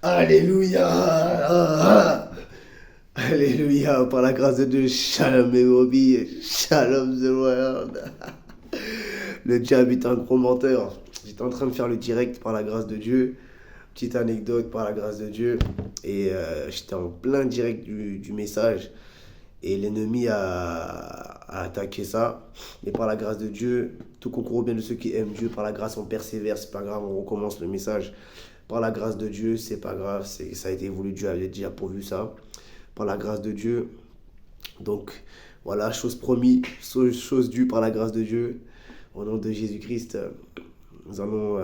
Alléluia. Alléluia. Par la grâce de Dieu, shalom mes brebis, shalom the world. Le diable est un gros menteur. J'étais en train de faire le direct par la grâce de Dieu. Petite anecdote par la grâce de Dieu. Et j'étais en plein direct du message. Et l'ennemi a attaqué ça. Mais par la grâce de Dieu, tout concourt au bien de ceux qui aiment Dieu. Par la grâce, on persévère. C'est pas grave, on recommence le message. Par la grâce de Dieu, c'est pas grave. Ça a été voulu. Dieu avait déjà pourvu ça. Par la grâce de Dieu. Donc, voilà, chose promise, chose due par la grâce de Dieu. Au nom de Jésus-Christ, nous allons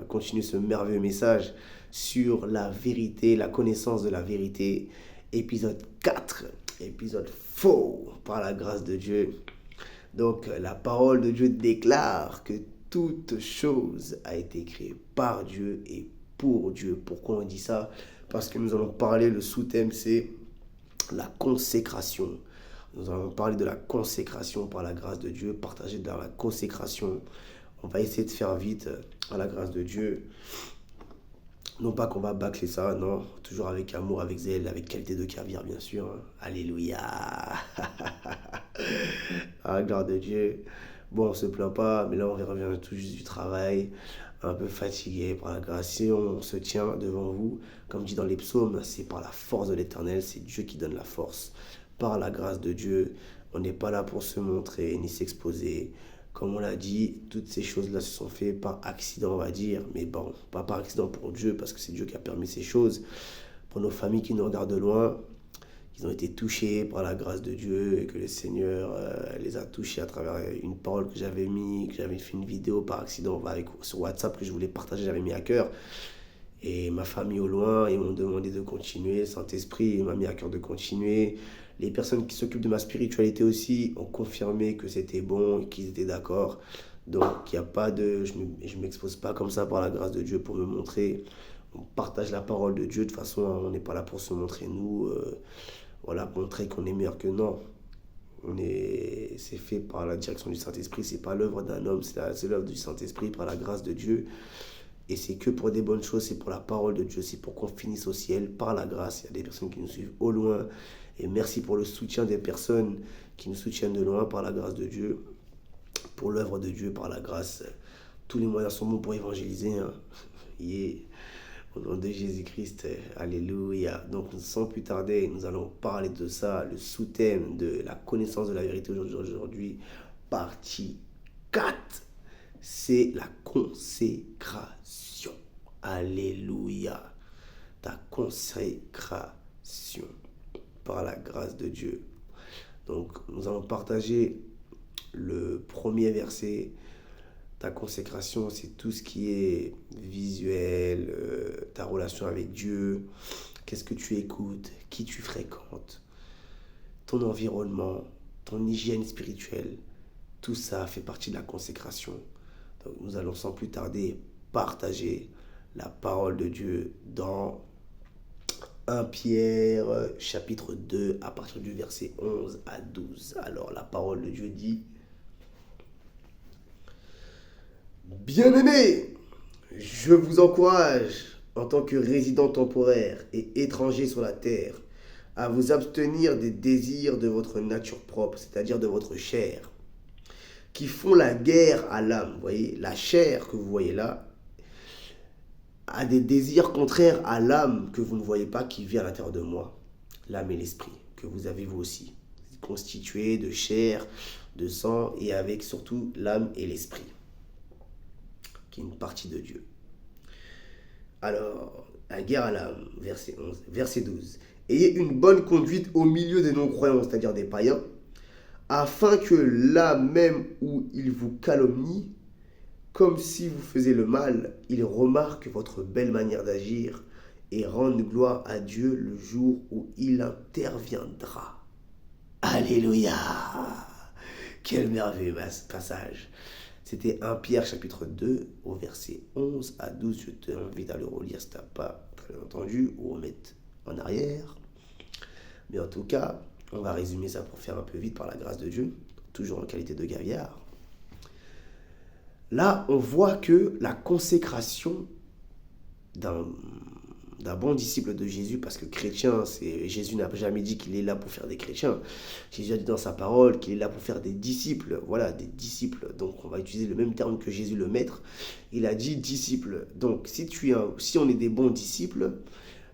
continuer ce merveilleux message sur la vérité, la connaissance de la vérité. Épisode 4, épisode faux par la grâce de Dieu. Donc, la parole de Dieu déclare que toute chose a été créée par Dieu et pour Dieu. Pourquoi on dit ça? Parce que nous allons parler, le sous-thème c'est la consécration. Nous allons parler de la consécration par la grâce de Dieu, partager dans la consécration. On va essayer de faire vite à la grâce de Dieu. Non pas qu'on va bâcler ça, non. Toujours avec amour, avec zèle, avec qualité de caviar, bien sûr. Alléluia. À la gloire de Dieu. Bon, on se plaint pas, mais là, on revient tout juste du travail, un peu fatigué par la grâce. Si on se tient devant vous, comme dit dans les psaumes, c'est par la force de l'Éternel, c'est Dieu qui donne la force. Par la grâce de Dieu, on n'est pas là pour se montrer ni s'exposer. Comme on l'a dit, toutes ces choses-là se sont faites par accident, on va dire. Mais bon, pas par accident pour Dieu, parce que c'est Dieu qui a permis ces choses. Pour nos familles qui nous regardent de loin, ils ont été touchés par la grâce de Dieu et que le Seigneur les a touchés à travers une parole que j'avais mis, que j'avais fait une vidéo par accident sur WhatsApp que je voulais partager, j'avais mis à cœur. Et ma famille au loin, ils m'ont demandé de continuer. Le Saint-Esprit m'a mis à cœur de continuer. Les personnes qui s'occupent de ma spiritualité aussi ont confirmé que c'était bon et qu'ils étaient d'accord. Donc, il n'y a pas de... Je ne m'expose pas comme ça par la grâce de Dieu pour me montrer. On partage la parole de Dieu. De toute façon, on n'est pas là pour se montrer, nous. Voilà, montrer qu'on est meilleur que non. C'est fait par la direction du Saint-Esprit. C'est pas l'œuvre d'un homme, c'est l'œuvre du Saint-Esprit par la grâce de Dieu. Et c'est que pour des bonnes choses, c'est pour la parole de Dieu, c'est pour qu'on finisse au ciel par la grâce. Il y a des personnes qui nous suivent au loin. Et merci pour le soutien des personnes qui nous soutiennent de loin par la grâce de Dieu, pour l'œuvre de Dieu par la grâce. Tous les moyens sont bons pour évangéliser. Hein. Yeah. Au nom de Jésus-Christ, alléluia. Donc sans plus tarder, nous allons parler de ça, le sous-thème de la connaissance de la vérité aujourd'hui, partie 4. C'est la consécration. Alléluia. Ta consécration par la grâce de Dieu. Donc, nous allons partager le premier verset. Ta consécration, c'est tout ce qui est visuel, ta relation avec Dieu, qu'est-ce que tu écoutes, qui tu fréquentes, ton environnement, ton hygiène spirituelle. Tout ça fait partie de la consécration. Donc, nous allons sans plus tarder partager la parole de Dieu dans 1 Pierre chapitre 2 à partir du verset 11 à 12. Alors la parole de Dieu dit: Bien-aimés, je vous encourage en tant que résident temporaire et étranger sur la terre à vous abstenir des désirs de votre nature propre, c'est-à-dire de votre chair, qui font la guerre à l'âme. Vous voyez, la chair que vous voyez là a des désirs contraires à l'âme que vous ne voyez pas qui vit à l'intérieur de moi. L'âme et l'esprit, que vous avez vous aussi, constitués de chair, de sang, et avec surtout l'âme et l'esprit, qui est une partie de Dieu. Alors, la guerre à l'âme, verset 11, verset 12. Ayez une bonne conduite au milieu des non-croyants, c'est-à-dire des païens, afin que là même où ils vous calomnient, comme si vous faisiez le mal, ils remarquent votre belle manière d'agir et rendent gloire à Dieu le jour où il interviendra. Alléluia! Quel merveilleux passage! C'était 1 Pierre chapitre 2 au verset 11 à 12. Je t'invite à le relire si tu n'as pas très entendu ou remettre en arrière. Mais en tout cas, on va résumer ça pour faire un peu vite par la grâce de Dieu, toujours en qualité de gaviard. Là, on voit que la consécration dans d'un bon disciple de Jésus, parce que chrétien, Jésus n'a jamais dit qu'il est là pour faire des chrétiens. Jésus a dit dans sa parole qu'il est là pour faire des disciples. Voilà, des disciples. Donc on va utiliser le même terme que Jésus le maître. Il a dit disciple. Donc si on est des bons disciples,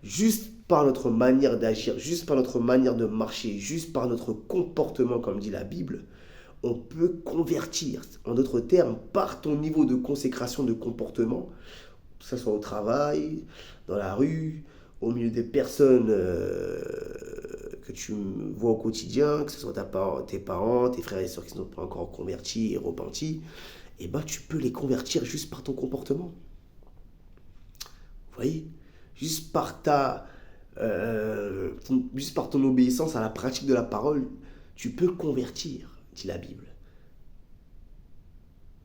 juste par notre manière d'agir, juste par notre manière de marcher, juste par notre comportement, comme dit la Bible, on peut convertir. En d'autres termes, par ton niveau de consécration de comportement, que ce soit au travail, dans la rue, au milieu des personnes que tu vois au quotidien, que ce soit tes parents, tes frères et sœurs qui ne sont pas encore convertis et repentis, eh ben, tu peux les convertir juste par ton comportement. Vous voyez ? Juste par ton obéissance à la pratique de la parole, tu peux convertir, dit la Bible.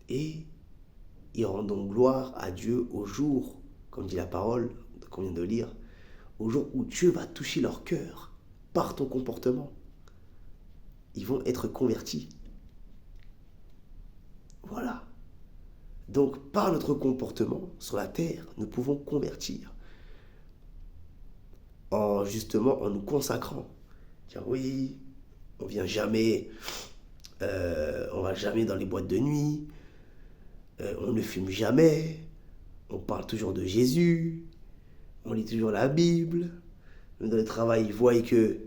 Et ils rendront gloire à Dieu au jour, comme dit la parole qu'on vient de lire, au jour où Dieu va toucher leur cœur par ton comportement. Ils vont être convertis. Voilà. Donc, par notre comportement sur la terre, nous pouvons convertir. Justement, en nous consacrant. Dire oui, on vient jamais, on va jamais dans les boîtes de nuit, on ne fume jamais, on parle toujours de Jésus, on lit toujours la Bible, dans le travail, ils voient que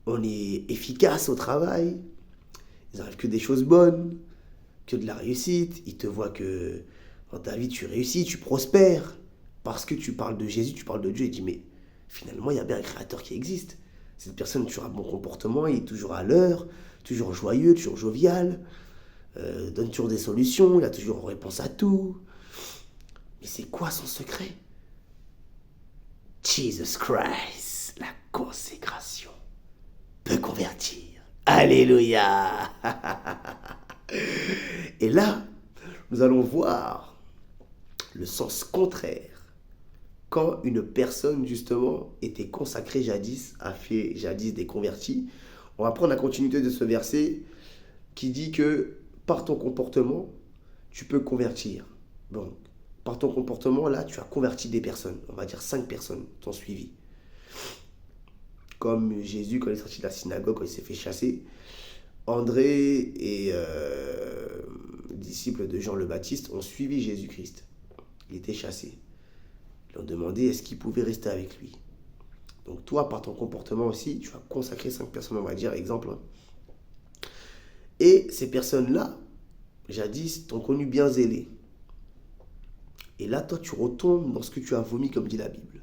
on est efficace au travail, ils n'arrivent que des choses bonnes, que de la réussite, ils te voient que dans ta vie tu réussis, tu prospères, parce que tu parles de Jésus, tu parles de Dieu, et dis mais finalement il y a bien un créateur qui existe. Cette personne a toujours un bon comportement, il est toujours à l'heure, toujours joyeux, toujours jovial, donne toujours des solutions, il a toujours une réponse à tout. Mais c'est quoi son secret? Jesus Christ, la consécration peut convertir. Alléluia. Et là, nous allons voir le sens contraire. Quand une personne, justement, était consacrée jadis, a fait jadis des convertis, on va prendre la continuité de ce verset qui dit que par ton comportement, tu peux convertir. Bon, par ton comportement, là, tu as converti des personnes. On va dire 5 personnes t'ont suivi. Comme Jésus, quand il est sorti de la synagogue, quand il s'est fait chasser, André et disciples de Jean le Baptiste ont suivi Jésus-Christ. Il était chassé. Ils ont demandé est-ce qu'il pouvait rester avec lui. Donc toi, par ton comportement aussi, tu as consacré 5 personnes, on va dire, exemple. Et ces personnes-là, jadis, t'ont connu bien zélé. Et là, toi, tu retombes dans ce que tu as vomi, comme dit la Bible.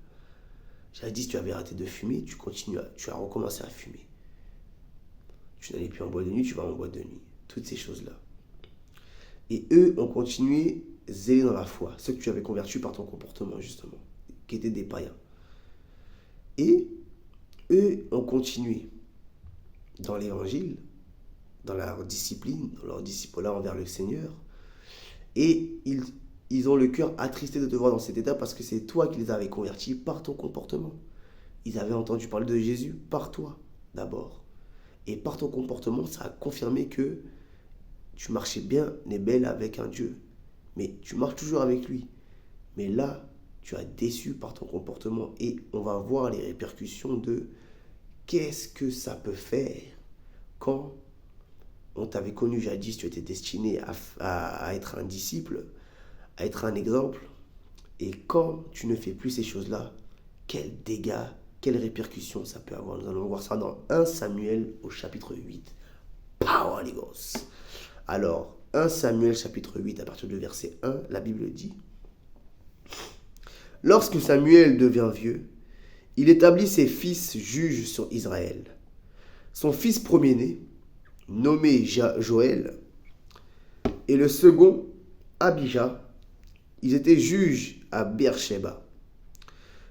Jadis, tu avais arrêté de fumer, tu as recommencé à fumer. Tu n'allais plus en boîte de nuit, tu vas en boîte de nuit. Toutes ces choses-là. Et eux ont continué zélés dans la foi, ceux que tu avais convertis par ton comportement, justement, qui étaient des païens. Et eux ont continué dans l'évangile, dans leur discipline, dans leur disciple-là envers le Seigneur. Et ils ont le cœur attristé de te voir dans cet état parce que c'est toi qui les avais convertis par ton comportement. Ils avaient entendu parler de Jésus par toi, d'abord. Et par ton comportement, ça a confirmé que tu marchais bien et belle avec un Dieu. Mais tu marches toujours avec lui. Mais là, tu as déçu par ton comportement. Et on va voir les répercussions de qu'est-ce que ça peut faire quand on t'avait connu jadis, tu étais destiné à être un disciple, à être un exemple. Et quand tu ne fais plus ces choses-là, quels dégâts, quelles répercussions ça peut avoir. Nous allons voir ça dans 1 Samuel au chapitre 8. Power, les gosses. Alors, 1 Samuel chapitre 8, à partir du verset 1, la Bible dit « Lorsque Samuel devient vieux, il établit ses fils juges sur Israël. Son fils premier-né, nommé Joël, et le second, Abijah, ils étaient juges à Beersheba.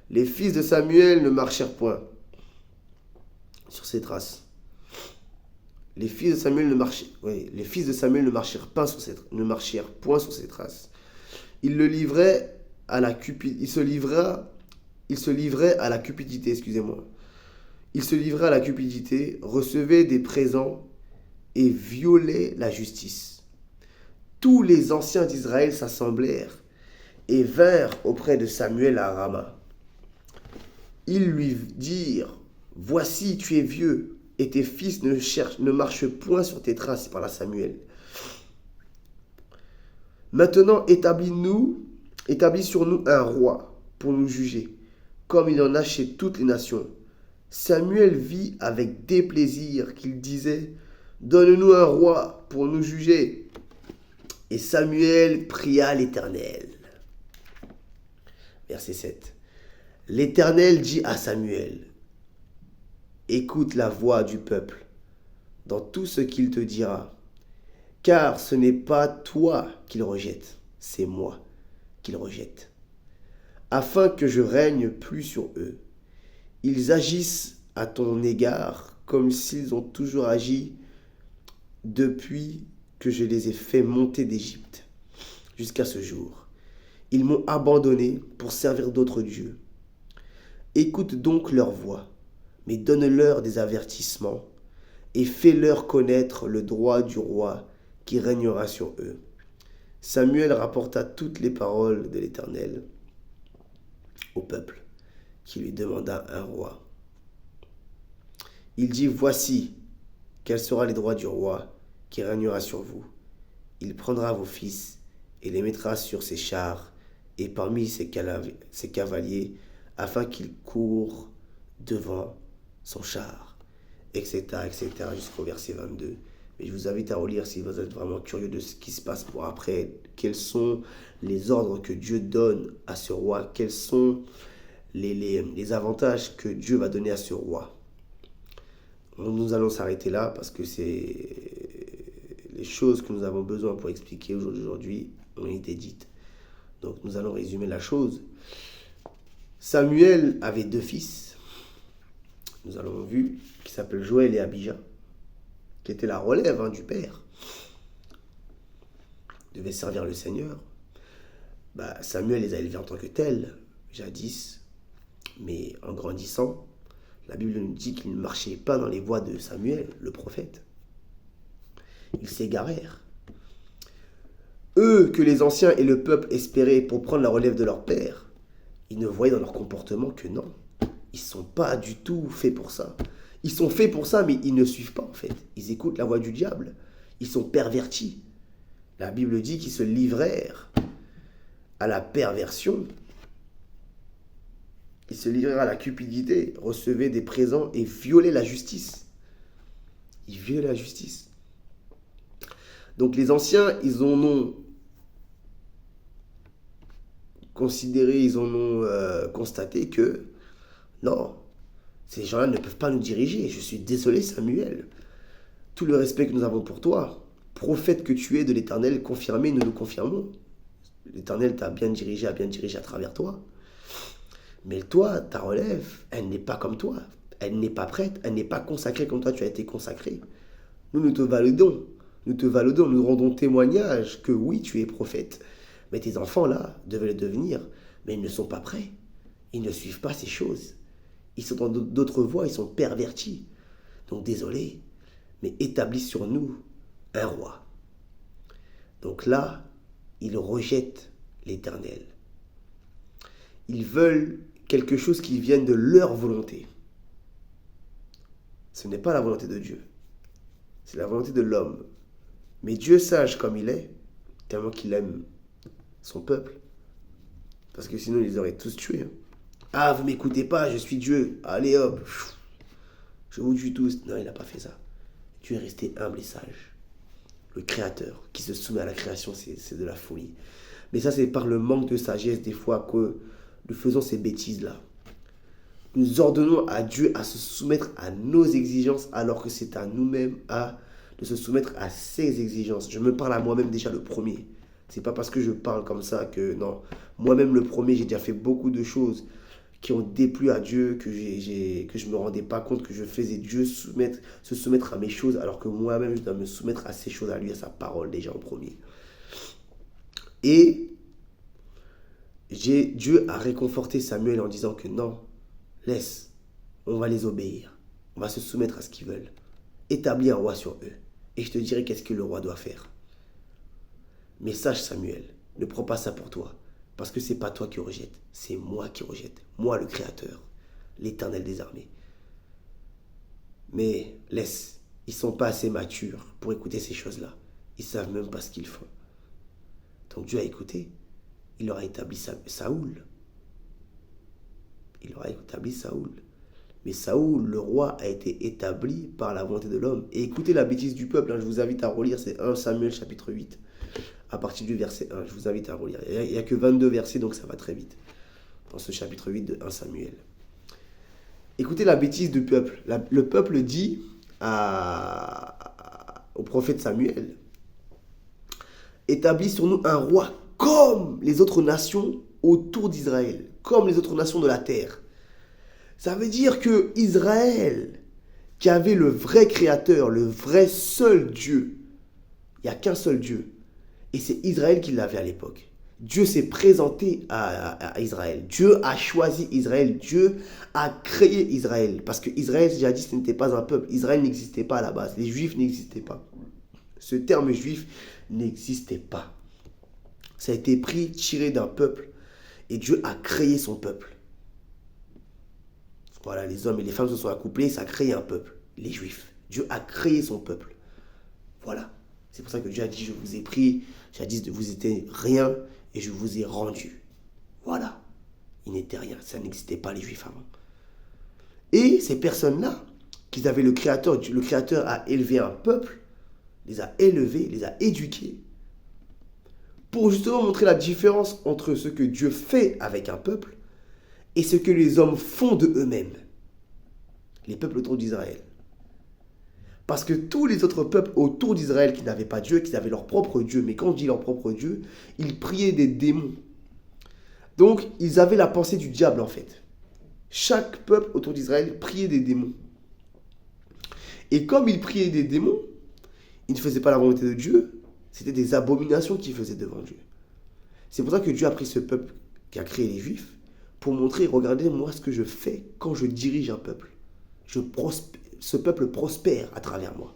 Les fils de Samuel ne marchèrent point sur ses traces. Les fils de Samuel ne marchèrent point sur ses traces. Il se livrait à la cupidité, recevait des présents et violait la justice. Tous les anciens d'Israël s'assemblèrent et vinrent auprès de Samuel à Rama. Ils lui dirent, voici, tu es vieux, et tes fils ne marchent point sur tes traces. Il parle à Samuel. Maintenant, établis sur nous un roi pour nous juger, comme il en a chez toutes les nations. Samuel vit avec déplaisir qu'il disait, donne-nous un roi pour nous juger. Et Samuel pria l'Éternel. Verset 7. L'Éternel dit à Samuel, écoute la voix du peuple dans tout ce qu'il te dira, car ce n'est pas toi qu'il rejette, c'est moi qu'il rejette, afin que je règne plus sur eux. Ils agissent à ton égard comme s'ils ont toujours agi depuis que je les ai fait monter d'Égypte jusqu'à ce jour. Ils m'ont abandonné pour servir d'autres dieux. Écoute donc leur voix, mais donne-leur des avertissements et fais-leur connaître le droit du roi qui régnera sur eux. Samuel rapporta toutes les paroles de l'Éternel au peuple, qui lui demanda un roi. Il dit, voici, quels seront les droits du roi qui régnera sur vous. Il prendra vos fils et les mettra sur ses chars et parmi ses cavaliers, afin qu'ils courent devant son char, etc., jusqu'au verset 22. Mais je vous invite à relire si vous êtes vraiment curieux de ce qui se passe pour après. Quels sont les ordres que Dieu donne à ce roi? Quels sont les avantages que Dieu va donner à ce roi? Nous allons s'arrêter là parce que c'est les choses que nous avons besoin pour expliquer aujourd'hui ont été dites. Donc nous allons résumer la chose. Samuel avait 2 fils, nous avons vu, qui s'appellent Joël et Abijah, qui étaient la relève du père. Ils devaient servir le Seigneur. Samuel les a élevés en tant que tels, jadis, mais en grandissant, la Bible nous dit qu'ils ne marchaient pas dans les voies de Samuel, le prophète. Ils s'égarèrent. Eux que les anciens et le peuple espéraient pour prendre la relève de leur père, ils ne voyaient dans leur comportement que non. Ils ne sont pas du tout faits pour ça. Ils sont faits pour ça, mais ils ne suivent pas en fait. Ils écoutent la voix du diable. Ils sont pervertis. La Bible dit qu'ils se livrèrent à la perversion. Ils se livrèrent à la cupidité, recevaient des présents et violaient la justice. Ils violaient la justice. Donc les anciens, ils en ont considéré, ils en ont constaté que non, ces gens-là ne peuvent pas nous diriger. Je suis désolé, Samuel. Tout le respect que nous avons pour toi, prophète que tu es de l'Éternel, confirmé, nous confirmons. L'Éternel t'a bien dirigé, a bien dirigé à travers toi. Mais toi, ta relève, elle n'est pas comme toi. Elle n'est pas prête, elle n'est pas consacrée comme toi, tu as été consacré. Nous te validons. Nous te validons, nous rendons témoignage que oui, tu es prophète. Mais tes enfants, là, devaient le devenir. Mais ils ne sont pas prêts. Ils ne suivent pas ces choses. Ils sont dans d'autres voies, ils sont pervertis. Donc désolé, mais établis sur nous un roi. Donc là, ils rejettent l'Éternel. Ils veulent quelque chose qui vienne de leur volonté. Ce n'est pas la volonté de Dieu. C'est la volonté de l'homme. Mais Dieu, sage comme il est, tellement qu'il aime son peuple, parce que sinon ils les auraient tous tués. Ah, vous m'écoutez pas, je suis Dieu. Allez hop, je vous tue tous. Non, il n'a pas fait ça. Dieu est resté humble et sage. Le Créateur qui se soumet à la création, c'est de la folie. Mais ça, c'est par le manque de sagesse des fois que nous faisons ces bêtises-là. Nous ordonnons à Dieu à se soumettre à nos exigences alors que c'est à nous-mêmes de se soumettre à ses exigences. Je me parle à moi-même déjà le premier. C'est pas parce que je parle comme ça que non. Moi-même le premier, j'ai déjà fait beaucoup de choses qui ont déplu à Dieu, que je me rendais pas compte que je faisais Dieu se soumettre à mes choses, alors que moi-même je dois me soumettre à ses choses, à lui, à sa parole déjà en premier. Et Dieu a réconforté Samuel en disant que non, laisse, on va les obéir, on va se soumettre à ce qu'ils veulent. Établis un roi sur eux, et je te dirai qu'est-ce que le roi doit faire. Mais sache Samuel, ne prends pas ça pour toi. Parce que c'est pas toi qui rejette, c'est moi qui rejette. Moi le Créateur, l'Éternel des armées. Mais laisse, ils ne sont pas assez matures pour écouter ces choses-là. Ils ne savent même pas ce qu'ils font. Donc Dieu a écouté. Il leur a établi Saoul. Il leur a établi Saoul. Mais Saoul, le roi, a été établi par la volonté de l'homme. Et écoutez la bêtise du peuple. Je vous invite à relire, c'est 1 Samuel chapitre 8. À partir du verset 1, je vous invite à relire. Il n'y a que 22 versets, donc ça va très vite. Dans ce chapitre 8 de 1 Samuel. Écoutez la bêtise du peuple. Le peuple dit au prophète Samuel, établis sur nous un roi comme les autres nations autour d'Israël, comme les autres nations de la terre. Ça veut dire que Israël, qui avait le vrai créateur, le vrai seul Dieu, il n'y a qu'un seul Dieu, et c'est Israël qui l'avait à l'époque. Dieu s'est présenté à Israël. Dieu a choisi Israël. Dieu a créé Israël. Parce que Israël, j'ai dit, ce n'était pas un peuple. Israël n'existait pas à la base. Les Juifs n'existaient pas. Ce terme juif n'existait pas. Ça a été pris, tiré d'un peuple. Et Dieu a créé son peuple. Voilà, les hommes et les femmes se sont accouplés, ça a créé un peuple. Les Juifs. Dieu a créé son peuple. Voilà. C'est pour ça que Dieu a dit, je vous ai pris, jadis vous étiez rien, et je vous ai rendu. Voilà. Il n'était rien. Ça n'existait pas les Juifs avant. Et ces personnes-là, qui avaient le Créateur a élevé un peuple, les a élevés, les a éduqués, pour justement montrer la différence entre ce que Dieu fait avec un peuple et ce que les hommes font de eux-mêmes. Les peuples autour d'Israël. Parce que tous les autres peuples autour d'Israël qui n'avaient pas Dieu, qui avaient leur propre Dieu, mais quand on dit leur propre Dieu, ils priaient des démons. Donc, ils avaient la pensée du diable en fait. Chaque peuple autour d'Israël priait des démons. Et comme ils priaient des démons, ils ne faisaient pas la volonté de Dieu, c'était des abominations qu'ils faisaient devant Dieu. C'est pour ça que Dieu a pris ce peuple qui a créé les Juifs pour montrer, regardez moi ce que je fais quand je dirige un peuple. Ce peuple prospère à travers moi.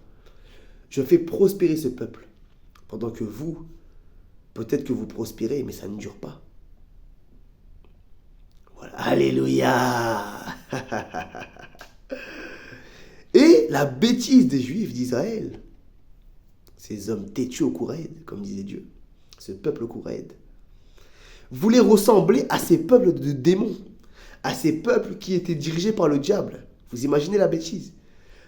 Je fais prospérer ce peuple. Pendant que vous, peut-être que vous prospérez, mais ça ne dure pas. Voilà. Alléluia. Et la bêtise des Juifs d'Israël, ces hommes têtus au cou raide, comme disait Dieu, ce peuple au cou raide, voulait ressembler à ces peuples de démons, à ces peuples qui étaient dirigés par le diable. Vous imaginez la bêtise?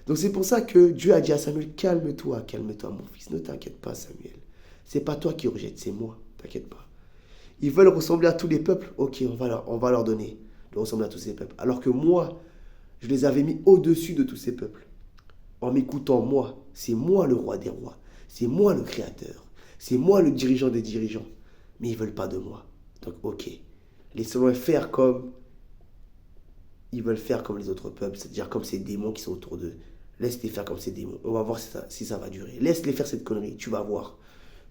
Donc c'est pour ça que Dieu a dit à Samuel, calme-toi mon fils, ne t'inquiète pas Samuel. C'est pas toi qui rejettes, c'est moi, t'inquiète pas. Ils veulent ressembler à tous les peuples, ok, on va leur donner de ressembler à tous ces peuples. Alors que moi, je les avais mis au-dessus de tous ces peuples. En m'écoutant moi, c'est moi le roi des rois, c'est moi le créateur, c'est moi le dirigeant des dirigeants. Mais ils ne veulent pas de moi. Donc ok, laissons-les faire comme ils veulent faire comme les autres peuples, c'est-à-dire comme ces démons qui sont autour d'eux. Laisse-les faire comme ces démons. On va voir si ça va durer. Laisse-les faire cette connerie. Tu vas voir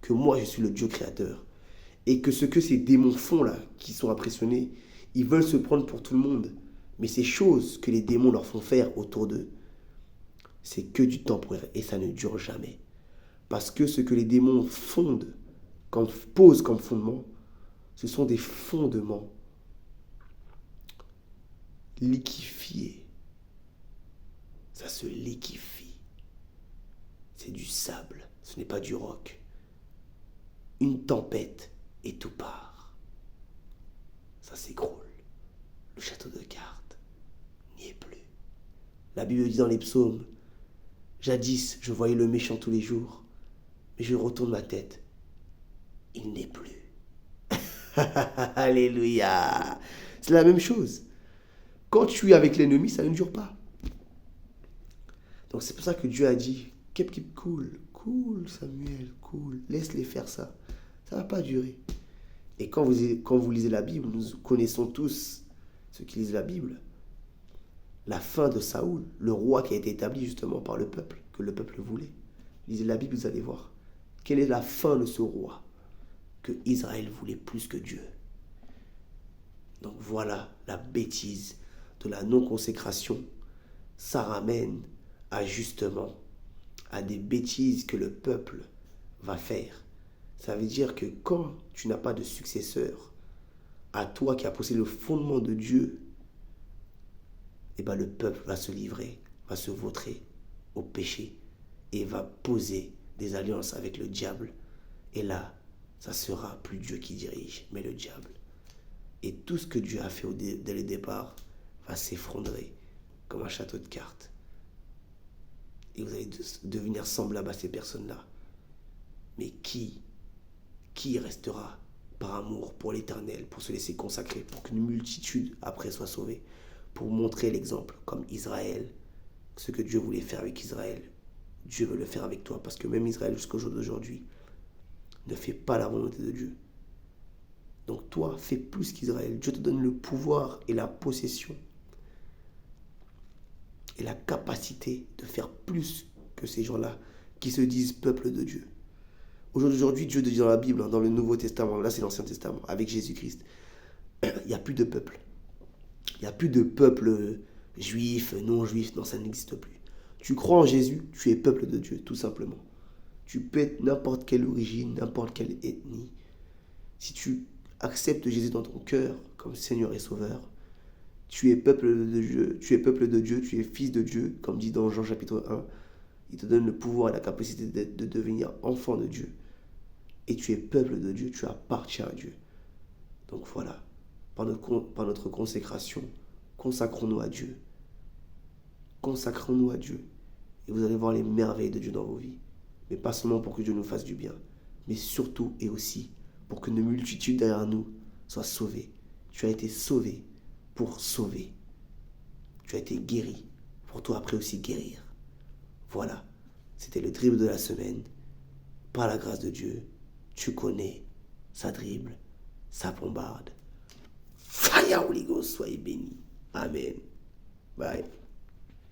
que moi, je suis le Dieu créateur. Et que ce que ces démons font là, qui sont impressionnés, ils veulent se prendre pour tout le monde. Mais ces choses que les démons leur font faire autour d'eux, c'est que du temporaire. Et ça ne dure jamais. Parce que ce que les démons posent comme fondement, ce sont des fondements liquéfiés. Ça se liquéfie. C'est du sable, ce n'est pas du roc. Une tempête et tout part. Ça s'écroule. Le château de cartes n'y est plus. La Bible dit dans les psaumes, jadis je voyais le méchant tous les jours, mais je retourne ma tête. Il n'est plus. Alléluia. C'est la même chose. Quand tu es avec l'ennemi, ça ne dure pas. Donc c'est pour ça que Dieu a dit, keep cool, Samuel, cool, laisse-les faire ça. Ça ne va pas durer. Et quand vous lisez la Bible, nous connaissons tous, ceux qui lisent la Bible, la fin de Saoul, le roi qui a été établi justement par le peuple, que le peuple voulait. Lisez la Bible, vous allez voir. Quelle est la fin de ce roi que Israël voulait plus que Dieu? Donc voilà la bêtise de la non-consécration. Ça ramène justement à des bêtises que le peuple va faire. Ça veut dire que quand tu n'as pas de successeur, à toi qui as posé le fondement de Dieu, et bien le peuple va se livrer, va se vautrer au péché et va poser des alliances avec le diable. Et là, ça sera plus Dieu qui dirige, mais le diable. Et tout ce que Dieu a fait dès le départ va s'effondrer comme un château de cartes. Et vous allez devenir semblable à ces personnes-là. Mais qui restera par amour pour l'éternel, pour se laisser consacrer, pour qu'une multitude après soit sauvée, pour montrer l'exemple, comme Israël, ce que Dieu voulait faire avec Israël, Dieu veut le faire avec toi, parce que même Israël jusqu'au jour d'aujourd'hui ne fait pas la volonté de Dieu. Donc toi, fais plus qu'Israël. Dieu te donne le pouvoir et la possession et la capacité de faire plus que ces gens-là qui se disent peuple de Dieu. Aujourd'hui, Dieu dit dans la Bible, dans le Nouveau Testament, là c'est l'Ancien Testament, avec Jésus-Christ, il n'y a plus de peuple. Il n'y a plus de peuple juif, non juif, non, ça n'existe plus. Tu crois en Jésus, tu es peuple de Dieu, tout simplement. Tu peux être n'importe quelle origine, n'importe quelle ethnie. Si tu acceptes Jésus dans ton cœur comme Seigneur et Sauveur, tu es peuple de Dieu, tu es fils de Dieu, comme dit dans Jean chapitre 1. Il te donne le pouvoir et la capacité de devenir enfant de Dieu. Et tu es peuple de Dieu, tu appartiens à Dieu. Donc voilà, par notre consécration, consacrons-nous à Dieu. Consacrons-nous à Dieu. Et vous allez voir les merveilles de Dieu dans vos vies. Mais pas seulement pour que Dieu nous fasse du bien, mais surtout et aussi pour que une multitude derrière nous soit sauvée. Tu as été sauvé pour sauver. Tu as été guéri pour toi après aussi guérir. Voilà, c'était le dribble de la semaine. Par la grâce de Dieu, tu connais, ça dribble, ça bombarde. Fire Holy Ghost, soyez bénis. Amen. Bye.